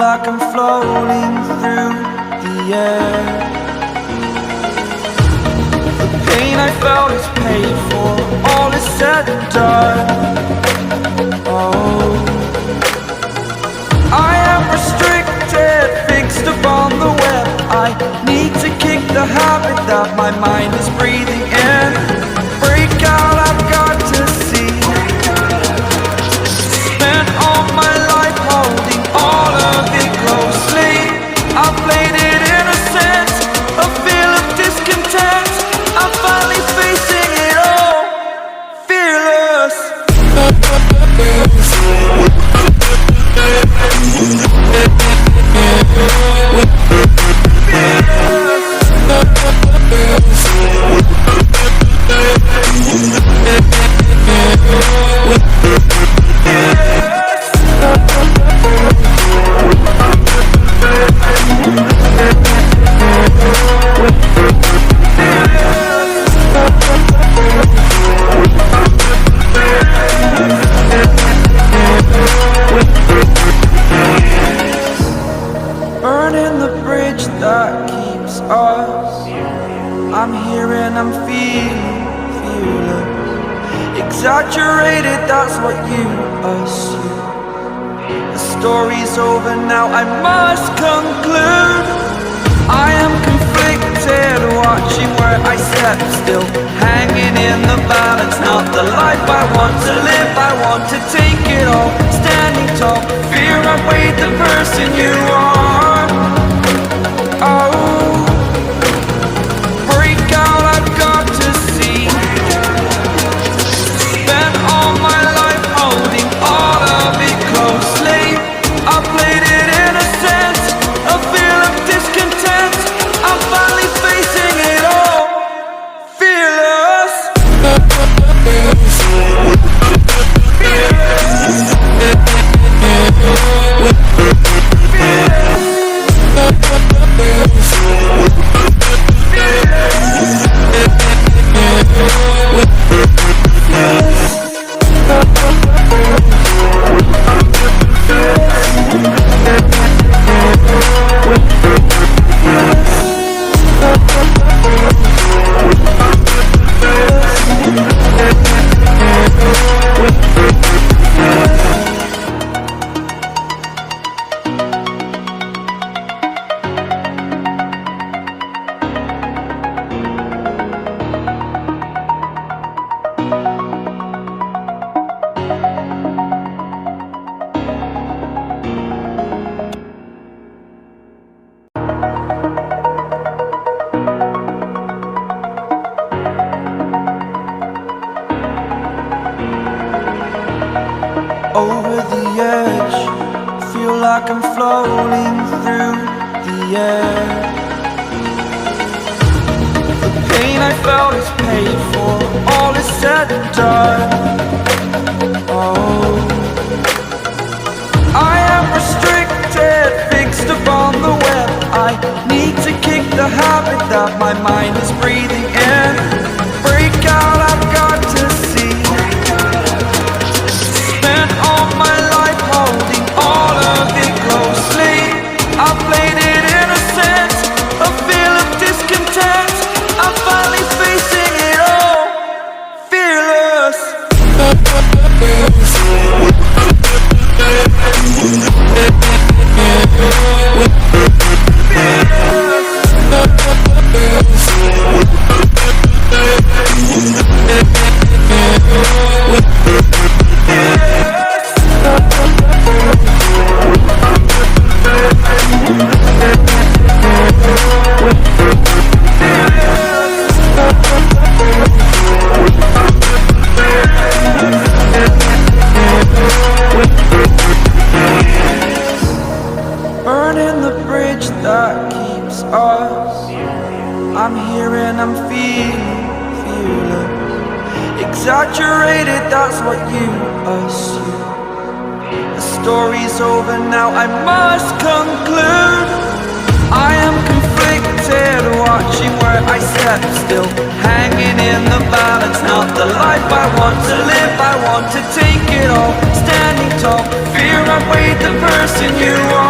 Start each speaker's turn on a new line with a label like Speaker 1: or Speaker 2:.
Speaker 1: like I'm floating through the air. The pain I felt is paid for, all is said and done. Oh, I am restricted, fixed upon the web. I need to kick the habit that my mind is breathing in. Break out, I've got to see. Spent all my life holding all of it closely. I played it innocent, a feel of discontent. I'm finally facing it all, fearless. Burning the bridge that keeps us. I'm here and I'm feeling fearless. Exaggerated, that's what you assume. The story's over now, I must conclude. I am conflicted, watching where I step still, hanging in the balance. Not the life I want to live, I want to take it all. Standing tall, fear I weighed the person you are. Oh, break out, I've got to see. Spent all my life holding all of it closely. I played it innocent, a feel of discontent. I'm finally facing it all, fearless. Over the edge, feel like I'm floating through the air. The pain I felt is paid for, all is said and done. Oh, I am restricted, fixed upon the web. I need to kick the habit that my mind is breathing in. Break out, I've got to see. Spent all my life holding all of it closely. I played it innocent, a feel of discontent. I'm finally facing it all, fearless. Burning the bridge that keeps us. I'm here and I'm feeling fearless. Exaggerated, that's what you assume. The story's over now, I must conclude. I am conflicted, watching where I step still, hanging in the balance. Not the life I want to live, I want to take it all. Standing tall, fear I weighed the person you are.